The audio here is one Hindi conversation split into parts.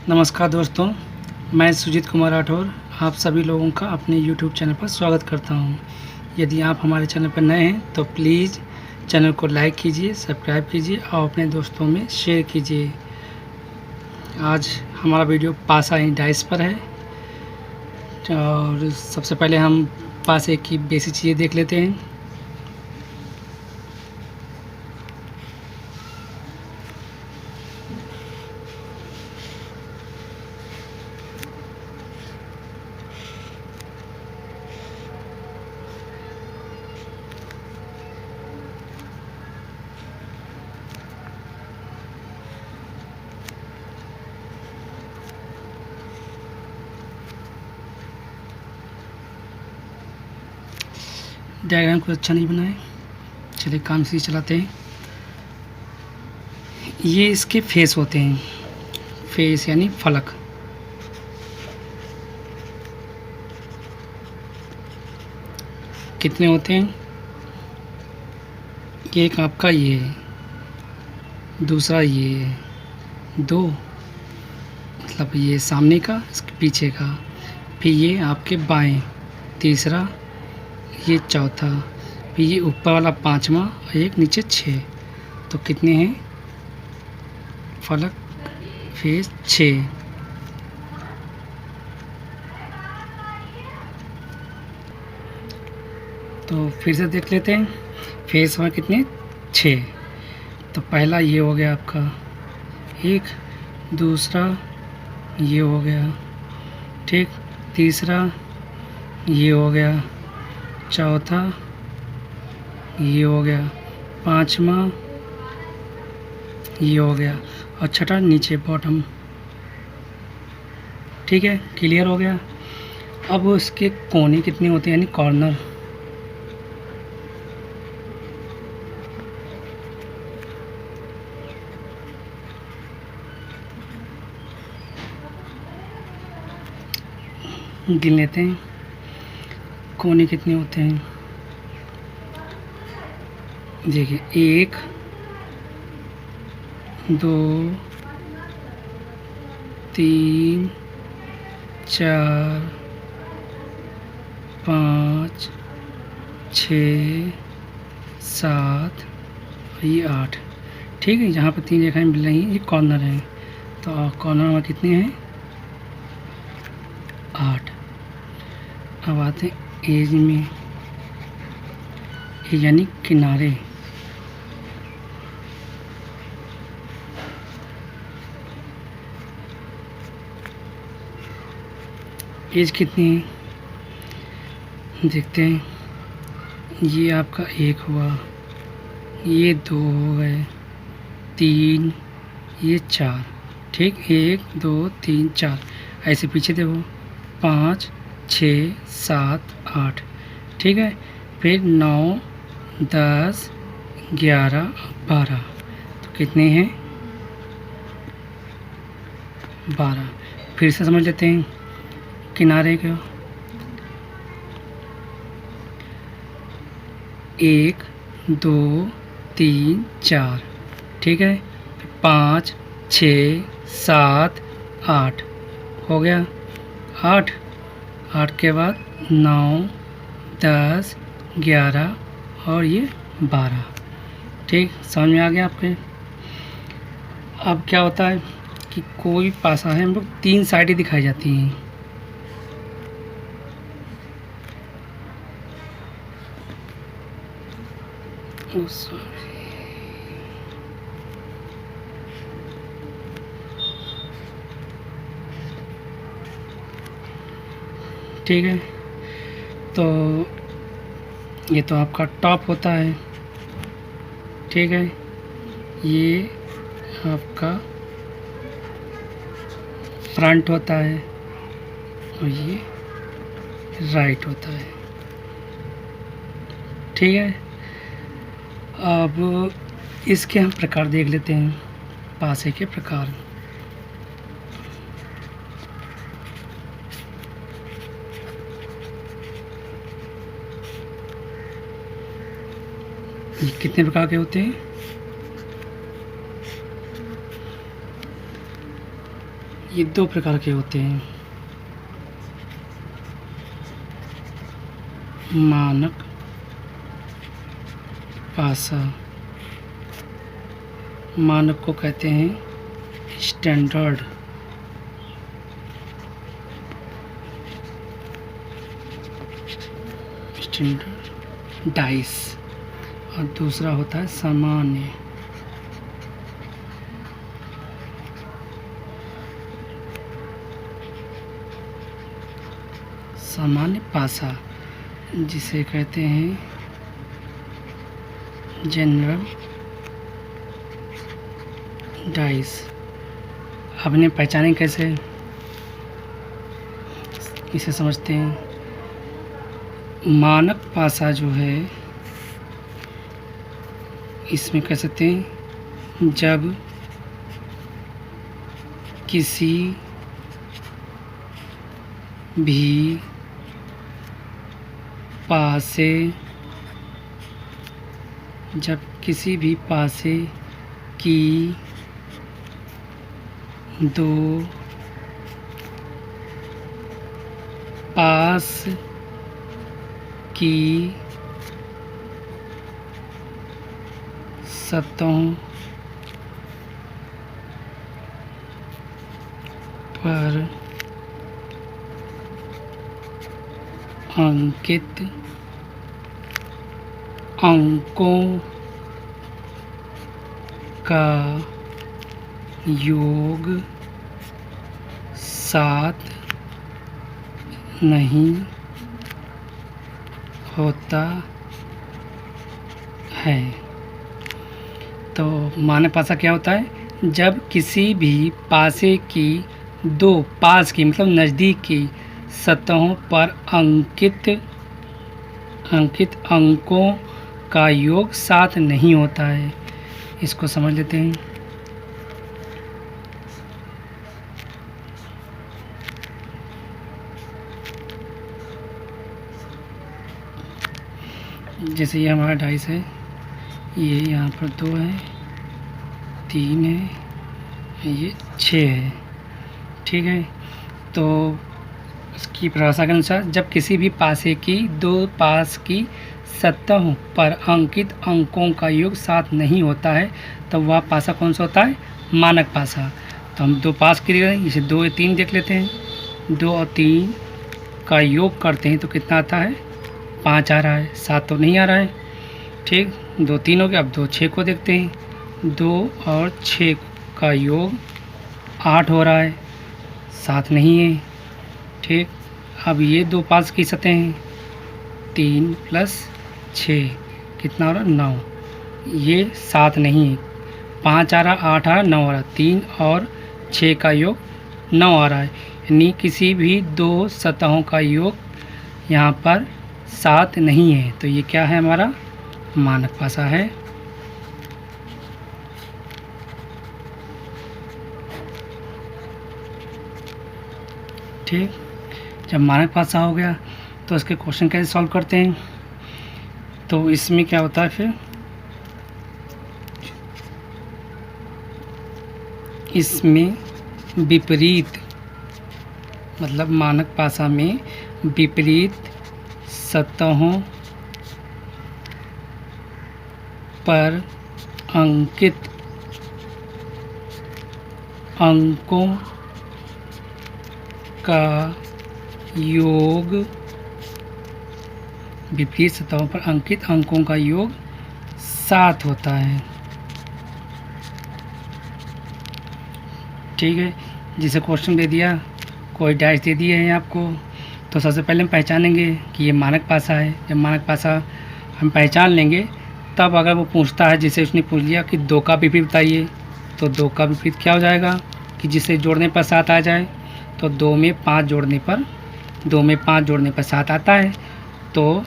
नमस्कार दोस्तों, मैं सुजीत कुमार राठौर आप सभी लोगों का अपने यूट्यूब चैनल पर स्वागत करता हूं। यदि आप हमारे चैनल पर नए हैं तो प्लीज़ चैनल को लाइक कीजिए, सब्सक्राइब कीजिए और अपने दोस्तों में शेयर कीजिए। आज हमारा वीडियो पासा इन डाइस पर है और सबसे पहले हम पासे की बेसिक चीज़ें देख लेते हैं। डायग्राम कुछ अच्छा नहीं बनाए, चलिए काम से चलाते हैं। ये इसके फेस होते हैं, फेस यानी फलक। कितने होते हैं? एक आपका ये है, दूसरा ये है, दो मतलब ये सामने का, इसके पीछे का, फिर ये आपके बाएं, तीसरा, ये चौथा, फिर ये ऊपर वाला पांचवा और एक नीचे 6। तो कितने हैं फलक? फेस 6। तो फिर से देख लेते हैं, फेस में कितने? 6। तो पहला ये हो गया आपका एक, दूसरा ये हो गया, ठीक, तीसरा ये हो गया, चौथा ये हो गया, पांचवा ये हो गया और छठा नीचे बॉटम। ठीक है, क्लियर हो गया। अब उसके कोने कितने होते हैं यानी कॉर्नर? गिन लेते हैं, कोने कितने होते हैं। देखिए, 1 2 3 4 5 6 7 ये 8। ठीक है, यहाँ पर 3 रेखाएं मिल रही हैं, ये कॉर्नर है। तो कॉर्नर में कितने हैं? 8। अब आते हैं एज में, यानी किनारे। एज कितनी है देखते हैं। ये आपका 1 हुआ, ये 2 हो गए, 3, ये 4। ठीक, 1 2 3 4। ऐसे पीछे देखो, 5 6 7 8। ठीक है, फिर 9 10 11 12। तो कितने हैं? 12। फिर से समझ लेते हैं किनारे का। 1 2 3 4। ठीक है, 5 6 7 8 हो गया। 8 के बाद 9 10 11 और ये 12। ठीक, समझ में आ गया आपके। अब क्या होता है कि कोई पासा है, हम लोग 3 साइडें दिखाई जाती हैं। ठीक है, तो ये तो आपका टॉप होता है। ठीक है, ये आपका फ्रंट होता है और ये राइट होता है। ठीक है, अब इसके हम प्रकार देख लेते हैं, पासे के प्रकार। ये कितने प्रकार के होते हैं? ये दो प्रकार के होते हैं, मानक पासा। मानक को कहते हैं स्टैंडर्ड, डाइस, और दूसरा होता है सामान्य। सामान्य पासा जिसे कहते हैं जनरल डाइस। आपने पहचाने कैसे, इसे समझते हैं। मानक पासा जो है, इसमें कह सकते हैं जब किसी भी पासे की दो पास की सतहों पर अंकित अंकों का योग सात नहीं होता है। तो मानक पासा क्या होता है, जब किसी भी पासे की दो, पास की मतलब नज़दीक की सतहों पर अंकित अंकों का योग सात नहीं होता है। इसको समझ लेते हैं। जैसे ये हमारा डाइस है, ये यहाँ पर 2 है, 3 है, ये 6 है, ठीक है। तो इसकी परिभाषा के अनुसार जब किसी भी पासे की दो पास की सतहों पर अंकित अंकों का योग 7 नहीं होता है, तब वह पासा कौन सा होता है, मानक पासा। तो हम दो पास के लिए इसे 2 और 3 देख लेते हैं। 2 और 3 का योग करते हैं तो कितना आता है, 5 आ रहा है, 7 तो नहीं आ रहा है, ठीक। 2 3 हो गया। अब 2 6 को देखते हैं, 2 और 6 का योग 8 हो रहा है, 7 नहीं है, ठीक। अब ये दो पास की सतह हैं, 3 + 6 कितना हो रहा है, 9। ये 7 नहीं है, 5 आ रहा, 8 आ रहा, 9 आ रहा, 3 और 6 का योग 9 आ रहा है। यानी किसी भी दो सतहों का योग यहाँ पर 7 नहीं है, तो ये क्या है, हमारा मानक पासा है। ठीक, जब मानक पासा हो गया तो इसके क्वेश्चन कैसे सॉल्व करते हैं। तो इसमें क्या होता है, फिर इसमें विपरीत, मतलब मानक पासा में विपरीत सतहों पर अंकित अंकों का योग, विपरीत सतहों पर अंकित अंकों का योग 7 होता है। ठीक है, जिसे क्वेश्चन दे दिया, कोई डाइस दे दिए हैं आपको, तो सबसे पहले हम पहचानेंगे कि ये मानक पासा है। जब मानक पासा हम पहचान लेंगे, तब अगर वो पूछता है, जैसे उसने पूछ लिया कि 2 का विपरीत बताइए, तो 2 का विपरीत क्या हो जाएगा कि जिसे जोड़ने पर 7 आ जाए, तो 2 में 5 जोड़ने पर 7 आता है, तो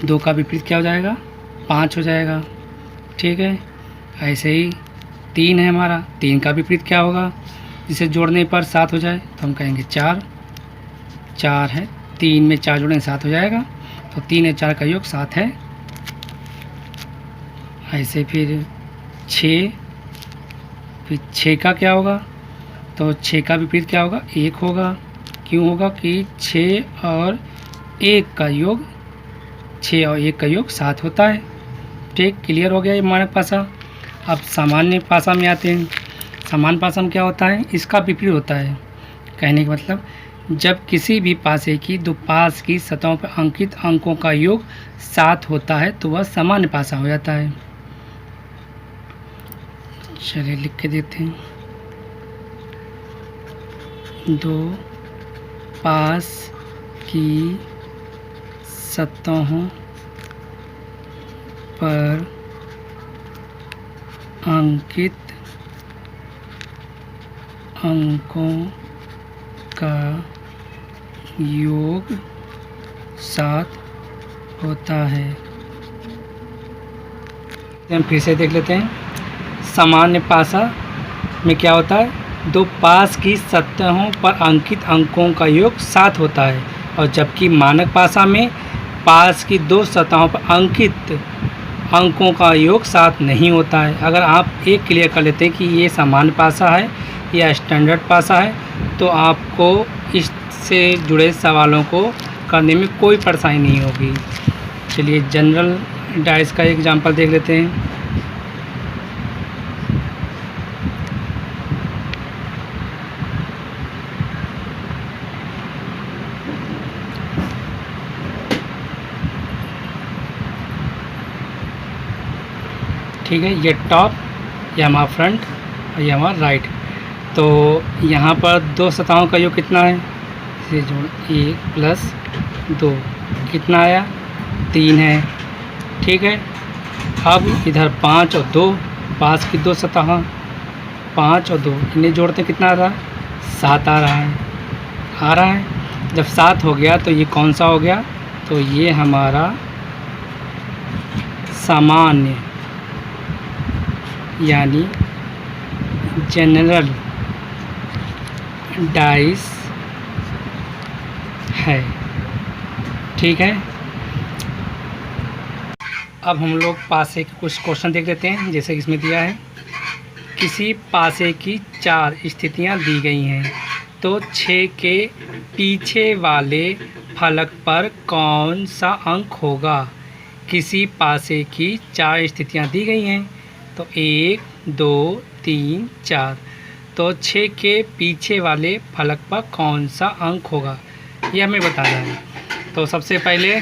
2 का विपरीत क्या हो जाएगा, 5 हो जाएगा। ठीक है, ऐसे ही 3 है हमारा, 3 का विपरीत क्या होगा, जिसे जोड़ने पर 7 हो जाए, तो हम कहेंगे 4 है, 3 में 4 जोड़ने 7 हो जाएगा, तो 3 और 4 का योग 7 है। ऐसे फिर 6 का क्या होगा, तो 6 का विपरीत क्या होगा? 1 होगा। क्यों होगा? कि 6 और 1 का योग 6 और 1 का योग 7 होता है। ठीक, क्लियर हो गया ये मानक पासा। अब सामान्य पासा में आते हैं। सामान्य पासा में क्या होता है? इसका विपरीत होता है। कहने का मतलब जब किसी भी पासे की दो पास की सतहों पर अंकित अंकों का योग 7 होता है तो वह सामान्य पासा हो जाता है। चलिए लिख के देते हैं। दो पास की सतहों पर अंकित अंकों का योग 7 होता है। हम फिर से देख लेते हैं। सामान्य पासा में क्या होता है? दो पास की सतहों पर अंकित अंकों का योग 7 होता है, और जबकि मानक पासा में पास की दो सतहों पर अंकित अंकों का योग 7 नहीं होता है। अगर आप एक क्लियर कर लेते हैं कि ये सामान्य पासा है या स्टैंडर्ड पासा है, तो आपको इससे जुड़े सवालों को करने में कोई परेशानी नहीं होगी। चलिए जनरल डाइस का एग्जांपल देख लेते हैं। ठीक है, ये टॉप, ये हमारा फ्रंट और ये हमारा राइट। तो यहाँ पर दो सतहों का योग कितना है? इसे जोड़ 1 प्लस 2 कितना आया? 3 है। ठीक है, अब इधर 5 और 2, पास की दो सतह 5 और 2 इन्हें जोड़ते कितना आ रहा है? 7 आ रहा है। आ रहा है। जब 7 हो गया तो ये कौन सा हो गया? तो ये हमारा सामान्य यानी जनरल डाइस है। ठीक है, अब हम लोग पासे के कुछ क्वेश्चन देख लेते हैं। जैसे इसमें दिया है किसी पासे की 4 स्थितियां दी गई हैं, तो 6 के पीछे वाले फलक पर कौन सा अंक होगा? किसी पासे की 4 स्थितियां दी गई हैं, तो 1 2 3 4, तो 6 के पीछे वाले फलक पर कौन सा अंक होगा, ये हमें बताना है। तो सबसे पहले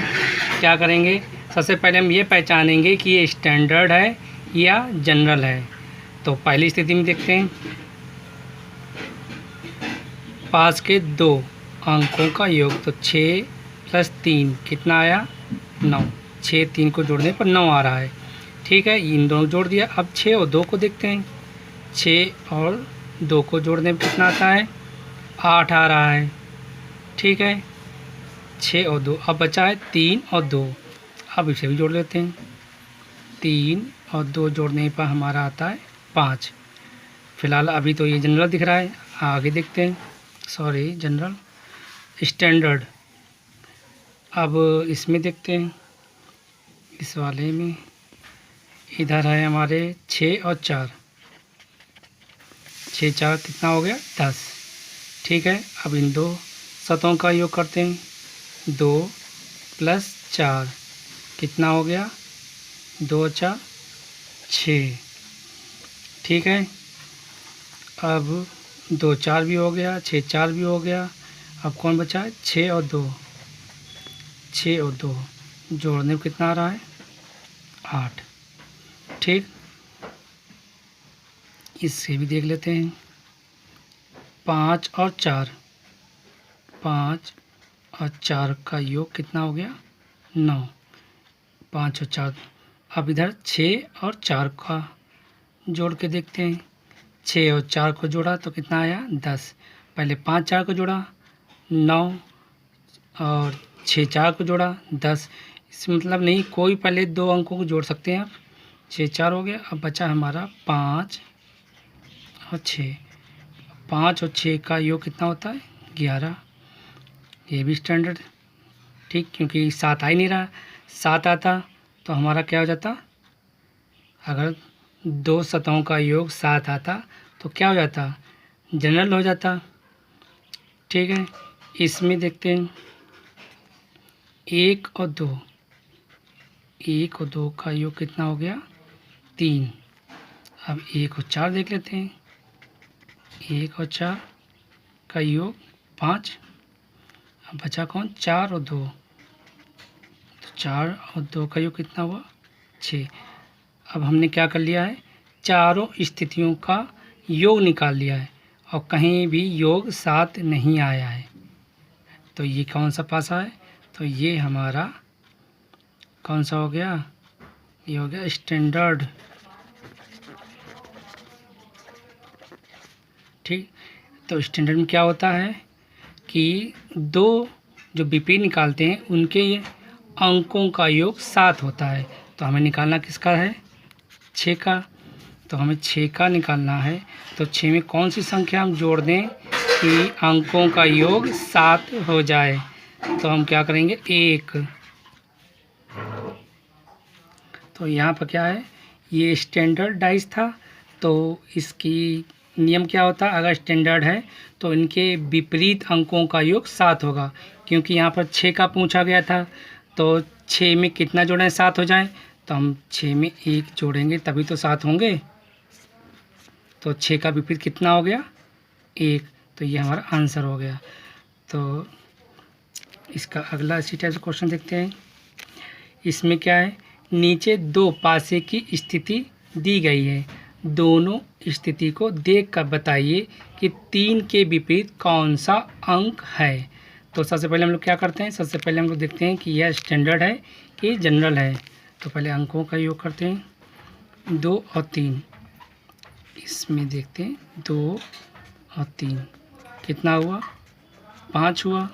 क्या करेंगे? सबसे पहले हम ये पहचानेंगे कि ये स्टैंडर्ड है या जनरल है। तो पहली स्थिति में देखते हैं, पास के 2 अंकों का योग, तो 6 प्लस 3 कितना आया? 9। 6 3 को जोड़ने पर 9 आ रहा है। ठीक है, इन दोनों जोड़ दिया। अब 6 और 2 को देखते हैं। 6 और 2 को जोड़ने पर कितना आता है? 8 आ रहा है। ठीक है, 6 और 2, अब बचा है 3 और 2। अब इसे भी जोड़ लेते हैं। 3 और 2 जोड़ने पर हमारा आता है 5। फिलहाल अभी तो ये जनरल दिख रहा है, आगे देखते हैं। Sorry, general, standard. अब इसमें देखते हैं, इस वाले में इधर है हमारे 6 और 4। 6 4 कितना हो गया? 10। ठीक है, अब इन दो सतहों का योग करते हैं। 2 प्लस 4 कितना हो गया? 2 4 6। ठीक है, अब 2 4 भी हो गया, 6 4 भी हो गया। अब कौन बचा है? 6 और 2। 6 और 2 जोड़ने में कितना आ रहा है? 8। ठीक, इससे भी देख लेते हैं। 5 और 4, 5 और 4 का योग कितना हो गया? 9। 5 और 4, अब इधर 6 और 4 का जोड़ के देखते हैं। 6 और 4 को जोड़ा तो कितना आया? 10। पहले 5 4 को जोड़ा 9, और 6 4 को जोड़ा 10। इसमें मतलब नहीं, कोई पहले 2 अंकों को जोड़ सकते हैं आप। 6 4 हो गया। अब बचा हमारा 5 और 6। 5 और 6 का योग कितना होता है? 11। ये भी स्टैंडर्ड। ठीक, क्योंकि 7 आ ही नहीं रहा। 7 आता तो हमारा क्या हो जाता? अगर 2 सतहों का योग 7 आता तो क्या हो जाता? जनरल हो जाता। ठीक है, इसमें देखते हैं 1 और 2, 1 और 2 का योग कितना हो गया 3। अब 1 और 4 देख लेते हैं, 1 और 4 का योग 5। अब बचा कौन 4 और 2, तो 4 और 2 का योग कितना हुआ 6। अब हमने क्या कर लिया है, चारों स्थितियों का योग निकाल लिया है और कहीं भी योग साथ नहीं आया है। तो ये कौन सा पासा है, तो ये हमारा कौन सा हो गया, ये हो गया स्टैंडर्ड। ठीक, तो स्टैंडर्ड में क्या होता है कि दो जो विपरीत निकालते हैं उनके अंकों का योग 7 होता है। तो हमें निकालना किसका है 6 का, तो हमें 6 का निकालना है। तो 6 में कौन सी संख्या हम जोड़ दें कि अंकों का योग 7 हो जाए, तो हम क्या करेंगे 1। तो यहाँ पर क्या है, ये स्टैंडर्ड डाइस था, तो इसकी नियम क्या होता है, अगर स्टैंडर्ड है तो इनके विपरीत अंकों का योग 7 होगा। क्योंकि यहाँ पर 6 का पूछा गया था, तो 6 में कितना जोड़ें 7 हो जाए, तो हम 6 में 1 जोड़ेंगे तभी तो 7 होंगे। तो 6 का विपरीत कितना हो गया 1, तो ये हमारा आंसर हो गया। तो इसका अगला इसी टाइप से क्वेश्चन देखते हैं। इसमें क्या है, नीचे 2 पासे की स्थिति दी गई है, दोनों स्थिति को देखकर बताइए कि 3 के विपरीत कौन सा अंक है। तो सबसे पहले हम लोग क्या करते हैं, सबसे पहले हम लोग देखते हैं कि यह स्टैंडर्ड है कि जनरल है। तो पहले अंकों का योग करते हैं 2 और 3, इसमें देखते हैं 2 और 3 कितना हुआ 5 हुआ।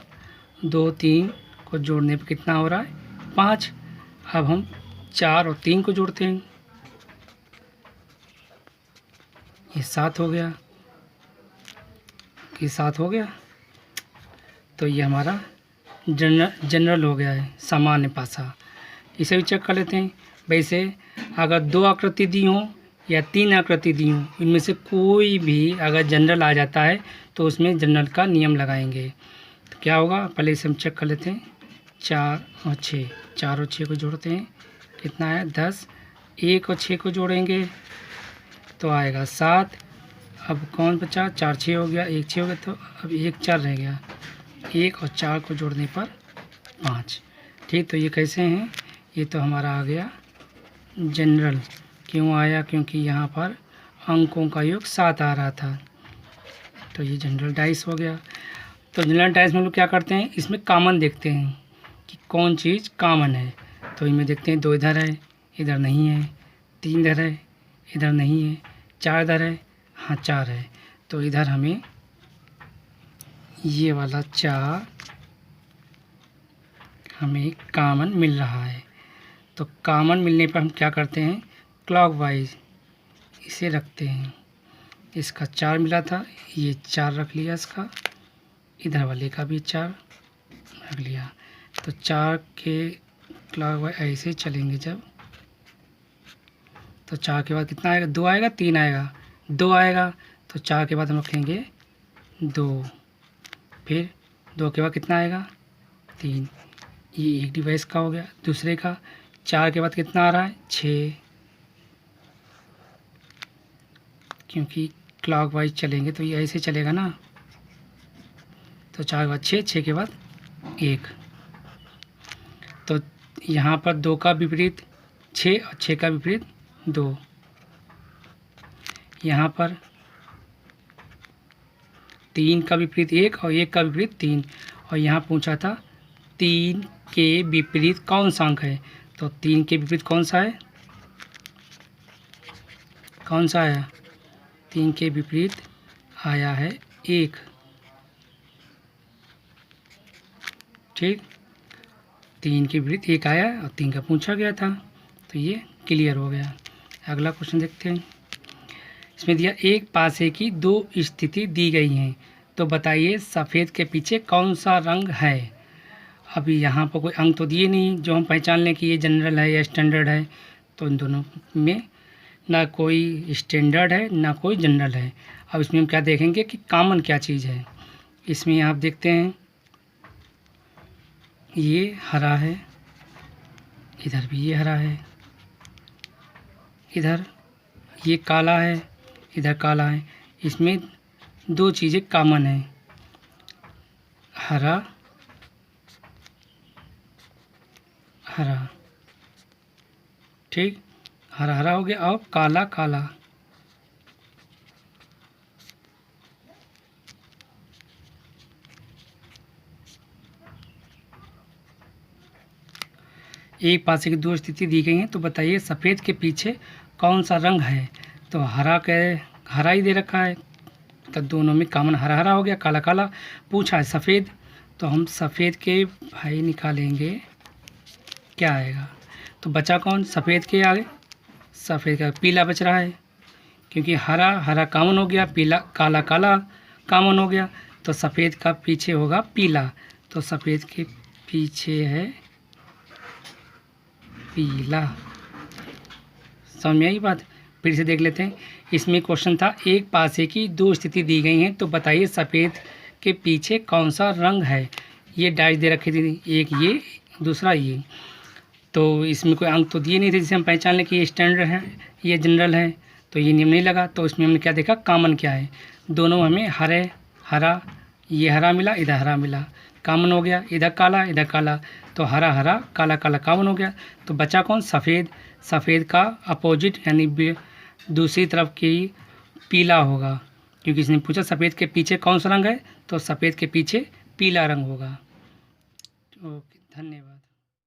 2 3 को जोड़ने पर कितना हो रहा है 5। अब हम 4 और 3 को जोड़ते हैं, ये 7 हो गया, ये 7 हो गया। तो ये हमारा जनरल हो गया है, सामान्य पासा। इसे भी चेक कर लेते हैं। वैसे अगर 2 आकृति दी हों या 3 आकृति दी हों, इनमें से कोई भी अगर जनरल आ जाता है तो उसमें जनरल का नियम लगाएंगे। तो क्या होगा, पहले इसे हम चेक कर लेते हैं। 4 और 6, 4 और 6 को जोड़ते हैं, कितना है 10। 1 और 6 को जोड़ेंगे तो आएगा 7। अब कौन बचा, 4 6 हो गया, 1 6 हो गया, तो अब 1 4 रह गया। 1 और 4 को जोड़ने पर 5। ठीक, तो ये कैसे हैं, ये तो हमारा आ गया जनरल। क्यों आया, क्योंकि यहाँ पर अंकों का योग 7 आ रहा था, तो ये जनरल डाइस हो गया। तो जनरल डाइस में लोग क्या करते हैं, इसमें कॉमन देखते हैं कि कौन चीज़ कॉमन है। तो इनमें देखते हैं 2 इधर है, इधर नहीं है, 3 इधर है, इधर नहीं है, 4 इधर है, हाँ 4 है, तो इधर हमें ये वाला 4 हमें कॉमन मिल रहा है। तो कॉमन मिलने पर हम क्या करते हैं, क्लॉकवाइज इसे रखते हैं। इसका 4 मिला था, ये 4 रख लिया, इसका इधर वाले का भी 4 रख लिया। तो 4 के क्लॉकवाइज ऐसे चलेंगे जब, तो 4 के बाद कितना आएगा, 2 आएगा, 3 आएगा, 2 आएगा, तो 4 के बाद हम रखेंगे 2, फिर 2 के बाद कितना आएगा 3। ये एक डिवाइस का हो गया। दूसरे का 4 के बाद कितना आ रहा है 6, क्योंकि क्लॉकवाइज चलेंगे तो ये ऐसे चलेगा ना। तो 4 के बाद 6, 6 के बाद 1। तो यहाँ पर 2 का विपरीत 6 और 6 का विपरीत 2। यहाँ पर 3 का विपरीत 1 और 1 का विपरीत 3। और यहाँ पूछा था 3 के विपरीत कौन सा अंक है, तो 3 के विपरीत कौन सा है, कौन सा आया, 3 के विपरीत आया है 1। ठीक, 3 के विपरीत 1 आया और 3 का पूछा गया था, तो ये क्लियर हो गया। अगला क्वेश्चन देखते हैं। इसमें दिया एक पासे की 2 स्थिति दी गई हैं, तो बताइए सफ़ेद के पीछे कौन सा रंग है। अभी यहाँ पर कोई अंक तो दिए नहीं जो हम पहचान लें कि ये जनरल है या स्टैंडर्ड है, तो इन दोनों में ना कोई स्टैंडर्ड है ना कोई जनरल है। अब इसमें हम क्या देखेंगे कि कॉमन क्या चीज़ है। इसमें आप देखते हैं ये हरा है, इधर भी ये हरा है, इधर ये काला है, इधर काला है। इसमें दो चीज़ें कॉमन है, हरा हरा, ठीक, हरा हरा हो गया और काला काला। एक पासे की दो स्थिति दी गई है, तो बताइए सफ़ेद के पीछे कौन सा रंग है। तो हरा ही दे रखा है, तो दोनों में कॉमन हरा हरा हो गया, काला काला। पूछा है सफ़ेद, तो हम सफ़ेद के भाई निकालेंगे, क्या आएगा। तो बचा कौन, सफ़ेद के आगे सफ़ेद का पीला बच रहा है, क्योंकि हरा हरा कॉमन हो गया, पीला काला काला कॉमन हो गया, तो सफ़ेद का पीछे होगा पीला। तो सफ़ेद के पीछे है पीला। समझ में आई बात। फिर से देख लेते हैं। इसमें क्वेश्चन था एक पासे की दो स्थिति दी गई हैं, तो बताइए सफ़ेद के पीछे कौन सा रंग है। ये डाइस दे रखी थी, एक ये दूसरा ये, तो इसमें कोई अंक तो दिए नहीं थे जिसे हम पहचान लें कि ये स्टैंडर्ड है ये जनरल है, तो ये नियम नहीं लगा। तो इसमें हमने क्या देखा, कॉमन क्या है। दोनों हमें हरे हरा, ये हरा मिला, इधर हरा मिला, कॉमन हो गया। इधर काला, तो हरा हरा काला काला कॉमन हो गया। तो बचा कौन, सफ़ेद। सफ़ेद का अपोजिट यानी दूसरी तरफ की पीला होगा, क्योंकि इसने पूछा सफ़ेद के पीछे कौन सा रंग है, तो सफ़ेद के पीछे पीला रंग होगा। ओके, धन्यवाद।